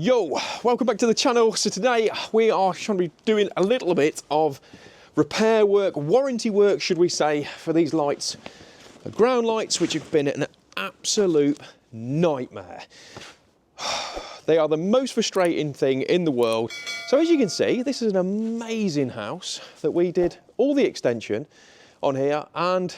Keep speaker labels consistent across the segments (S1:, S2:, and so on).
S1: Yo, welcome back to the channel. So today we are going to be doing a little bit of repair work, warranty work should we say, for these lights. The ground lights, which have been an absolute nightmare. They are the most frustrating thing in the world. So as you can see, this is an amazing house that we did all the extension on here and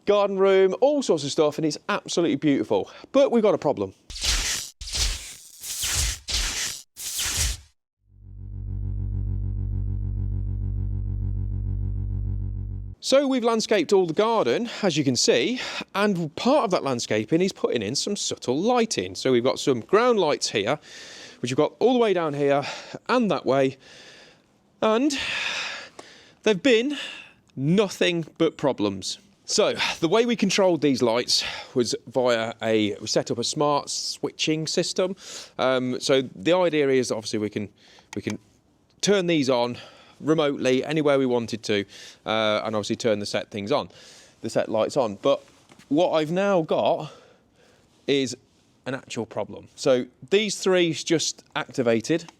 S1: garden room, all sorts of stuff, and it's absolutely beautiful. But we've got a problem. So we've landscaped all the garden, as you can see, and part of that landscaping is putting in some subtle lighting. So we've got some ground lights here, which we've got all the way down here and that way, and they've been nothing but problems. So the way we controlled these lights was via we set up a smart switching system. So the idea is obviously we can turn these on remotely anywhere we wanted to, and obviously turn the set lights on. But what I've now got is an actual problem. So these three just activated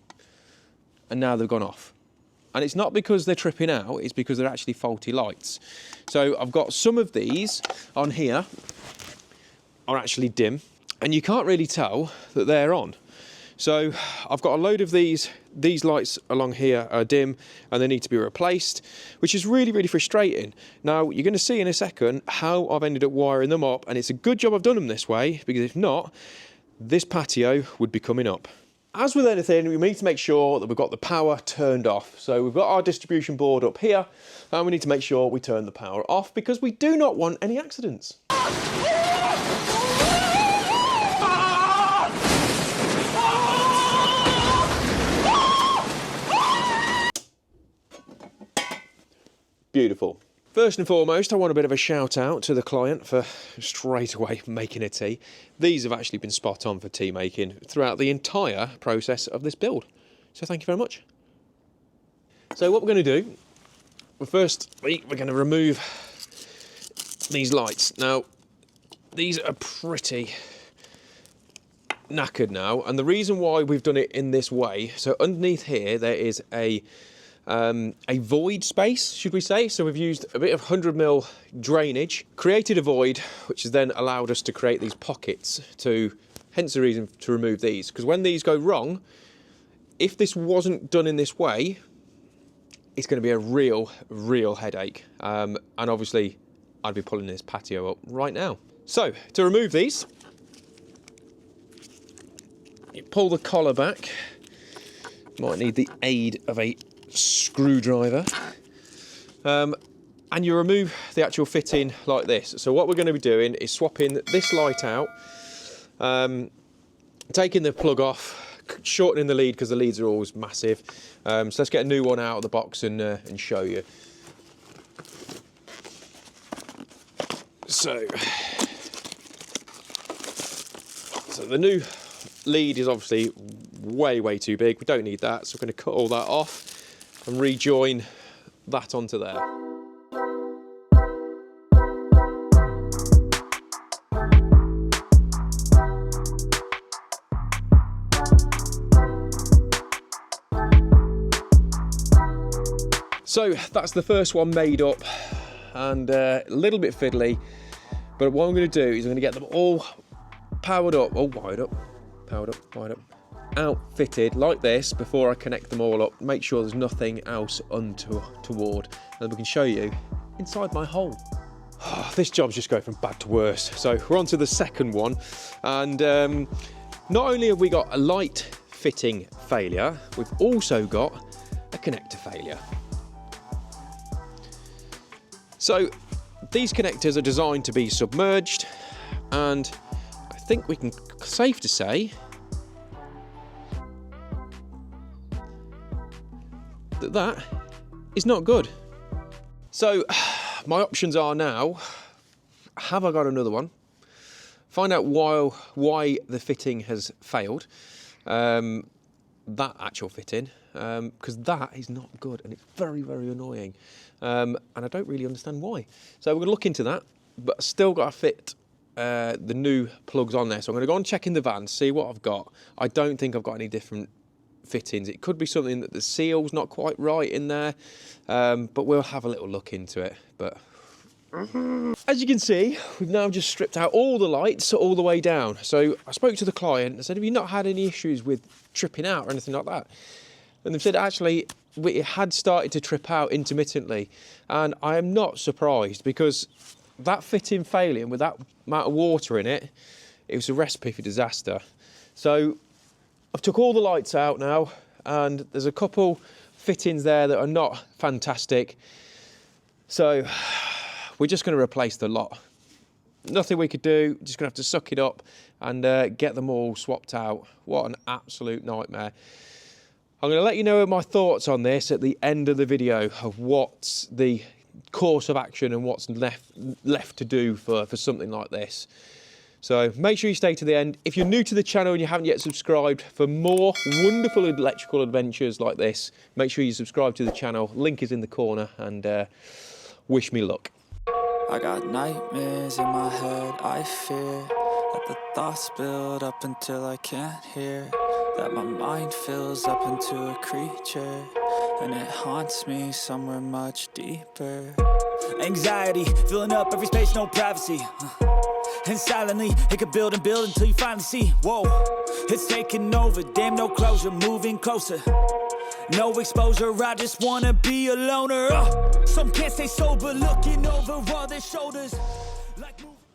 S1: and now they've gone off. And it's not because they're tripping out, it's because they're actually faulty lights. So I've got some of these on here are actually dim and you can't really tell that they're on. So I've got a load of these lights along here are dim and they need to be replaced, which is really, really frustrating. Now, you're going to see in a second how I've ended up wiring them up, and it's a good job I've done them this way, because if not, this patio would be coming up. As with anything, we need to make sure that we've got the power turned off. So we've got our distribution board up here, and we need to make sure we turn the power off because we do not want any accidents. Beautiful. First and foremost, I want a bit of a shout out to the client for straight away making a tea. These have actually been spot on for tea making throughout the entire process of this build. So thank you very much. So what we're going to do, first we're going to remove these lights. Now, these are pretty knackered now, and the reason why we've done it in this way, so underneath here there is a void space, should we say. So we've used a bit of 100mm drainage, created a void, which has then allowed us to create these pockets, hence the reason to remove these, because when these go wrong, if this wasn't done in this way, it's going to be a real headache. And obviously I'd be pulling this patio up right now. So to remove these, you pull the collar back. Might need the aid of a screwdriver, and you remove the actual fitting like this. So what we're going to be doing is swapping this light out, taking the plug off, shortening the lead because the leads are always massive. So let's get a new one out of the box and show you. So the new lead is obviously way too big. We don't need that, so we're going to cut all that off and rejoin that onto there. So that's the first one made up, and a little bit fiddly, but what I'm going to do is I'm going to get them all powered up, all wired up, powered up, wired up, outfitted like this before I connect them all up, make sure there's nothing else untoward, and then we can show you inside my hole. Oh, this job's just going from bad to worse. So we're on to the second one, and not only have we got a light fitting failure, we've also got a connector failure. So these connectors are designed to be submerged, and I think we can safe to say that is not good. So my options are now, have I got another one? Find out why the fitting has failed, that actual fitting, because that is not good and it's very annoying, and I don't really understand why. So we're going to look into that, but still got to fit the new plugs on there. So I'm going to go and check in the van, see what I've got. I don't think I've got any different fittings. It could be something that the seal's not quite right in there, but we'll have a little look into it. But as you can see, we've now just stripped out all the lights all the way down. So I spoke to the client and said, have you not had any issues with tripping out or anything like that? And they've said, actually, it had started to trip out intermittently. And I am not surprised, because that fitting failing with that amount of water in it, it was a recipe for disaster. So I've took all the lights out now, and there's a couple fittings there that are not fantastic. So we're just going to replace the lot. Nothing we could do, just going to have to suck it up and get them all swapped out. What an absolute nightmare. I'm going to let you know my thoughts on this at the end of the video, of what's the course of action and what's left to do for something like this. So make sure you stay to the end. If you're new to the channel and you haven't yet subscribed, for more wonderful electrical adventures like this, make sure you subscribe to the channel. Link is in the corner, and wish me luck.
S2: I got nightmares in my head, I fear that the thoughts build up until I can't hear, that my mind fills up into a creature, and it haunts me somewhere much deeper. Anxiety, filling up every space, no privacy. And silently, it could build and build until you finally see, whoa, it's taking over, damn, no closure, moving closer. No exposure, I just wanna be a loner. Some can't stay sober, looking over all their shoulders.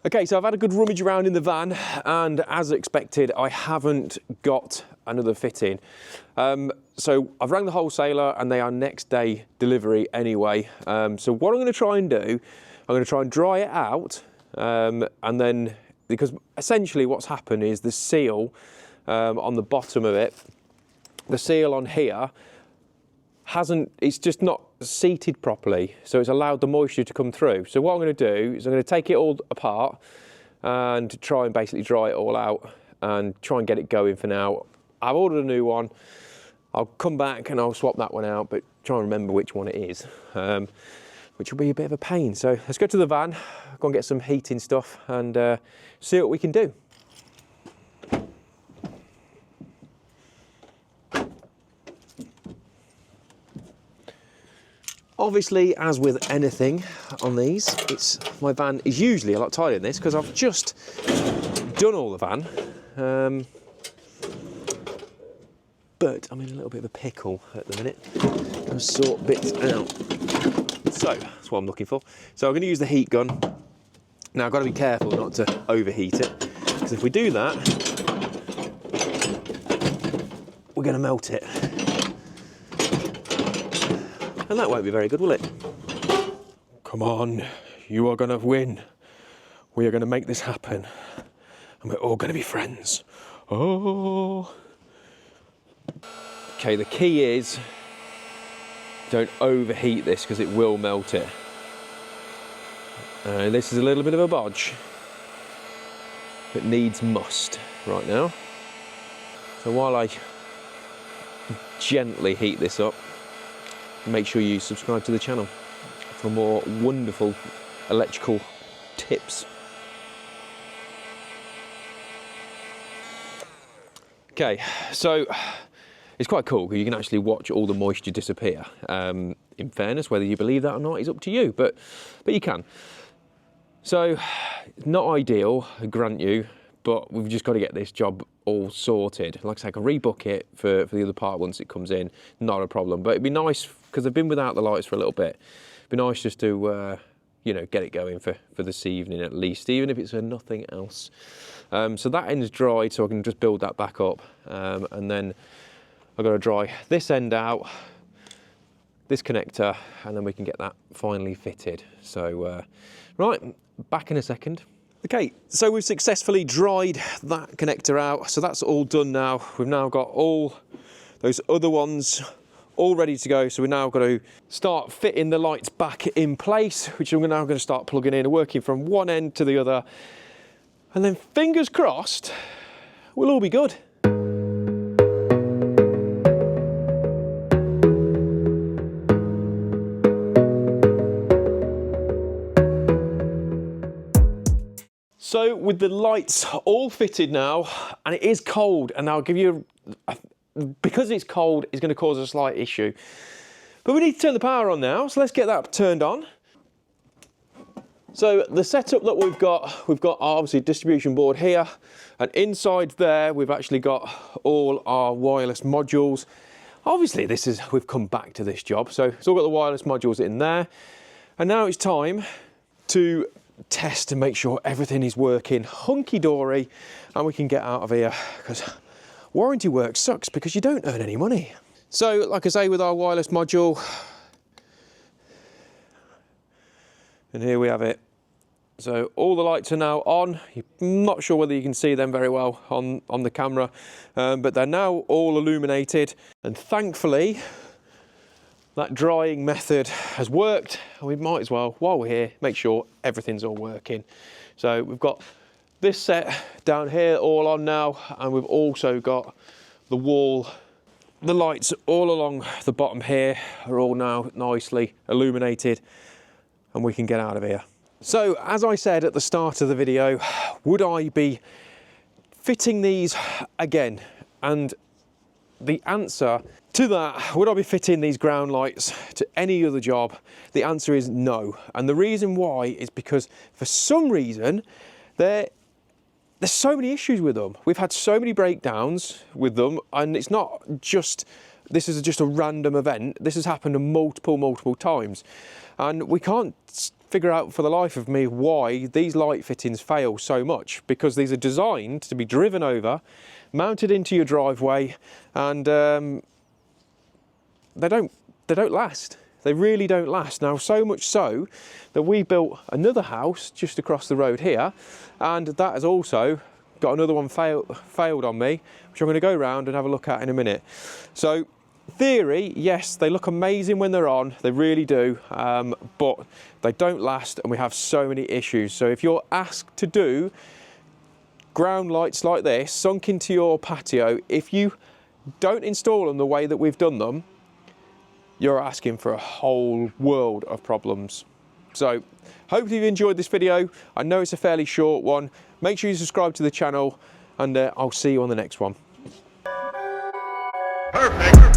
S1: Okay, so I've had a good rummage around in the van, and as expected, I haven't got another fitting. So I've rang the wholesaler, and they are next day delivery anyway. So what I'm going to try and do, I'm going to try and dry it out, and then, because essentially what's happened is the seal on the bottom of it, the seal on here, it's just not seated properly, so it's allowed the moisture to come through. So what I'm going to do is I'm going to take it all apart and try and basically dry it all out and try and get it going for now. I've ordered a new one. I'll come back and I'll swap that one out, but try and remember which one it is, which will be a bit of a pain. So let's go to the van, go and get some heating stuff, and see what we can do. Obviously, as with anything on these, my van is usually a lot tighter than this, because I've just done all the van. But I'm in a little bit of a pickle at the minute. I'm going to sort bits out. So, that's what I'm looking for. So I'm going to use the heat gun. Now, I've got to be careful not to overheat it, because if we do that, we're going to melt it. And that won't be very good, will it? Come on, you are going to win. We are going to make this happen. And we're all going to be friends. Oh. Okay, the key is don't overheat this, because it will melt it. And this is a little bit of a bodge. It needs must right now. So while I gently heat this up, make sure you subscribe to the channel for more wonderful electrical tips. Okay, so it's quite cool because you can actually watch all the moisture disappear. In fairness, whether you believe that or not is up to you, but you can. So, not ideal, I grant you, but we've just got to get this job all sorted. Like I say, I can rebook it for the other part once it comes in, not a problem. But it'd be nice, because I've been without the lights for a little bit, it'd be nice just to, you know, get it going for this evening at least, even if it's for nothing else. So that end's dried, so I can just build that back up. And then I've got to dry this end out, this connector, and then we can get that finally fitted. So, right, back in a second. Okay, so we've successfully dried that connector out, so that's all done now. We've now got all those other ones all ready to go, so we're now got to start fitting the lights back in place, which I'm now going to start plugging in and working from one end to the other. And then fingers crossed, we'll all be good. So with the lights all fitted now, and it is cold, and I'll give you, because it's cold, it's going to cause a slight issue. But we need to turn the power on now, so let's get that turned on. So the setup that we've got our obviously distribution board here, and inside there we've actually got all our wireless modules. Obviously we've come back to this job, so it's all got the wireless modules in there. And now it's time to test to make sure everything is working hunky-dory and we can get out of here, because warranty work sucks because you don't earn any money. So like I say, with our wireless module, and here we have it. So all the lights are now on. I'm not sure whether you can see them very well on the camera, but they're now all illuminated. And thankfully, that drying method has worked. And we might as well, while we're here, make sure everything's all working. So we've got this set down here all on now, and we've also got the wall. The lights all along the bottom here are all now nicely illuminated, and we can get out of here. So as I said at the start of the video, would I be fitting these again? And the answer to that, would I be fitting these ground lights to any other job? The answer is no. And the reason why is because for some reason there's so many issues with them. We've had so many breakdowns with them, and it's not just, this is just a random event. This has happened multiple times. And we can't figure out for the life of me why these light fittings fail so much, because these are designed to be driven over, mounted into your driveway, and they don't last. They really don't last. Now, so much so that we built another house just across the road here, and that has also got another one failed on me, which I'm going to go around and have a look at in a minute. So theory, yes, they look amazing when they're on, they really do, but they don't last, and we have so many issues. So if you're asked to do ground lights like this sunk into your patio, if you don't install them the way that we've done them, you're asking for a whole world of problems. So hopefully you've enjoyed this video. I know it's a fairly short one. Make sure you subscribe to the channel, and I'll see you on the next one.
S3: Perfect.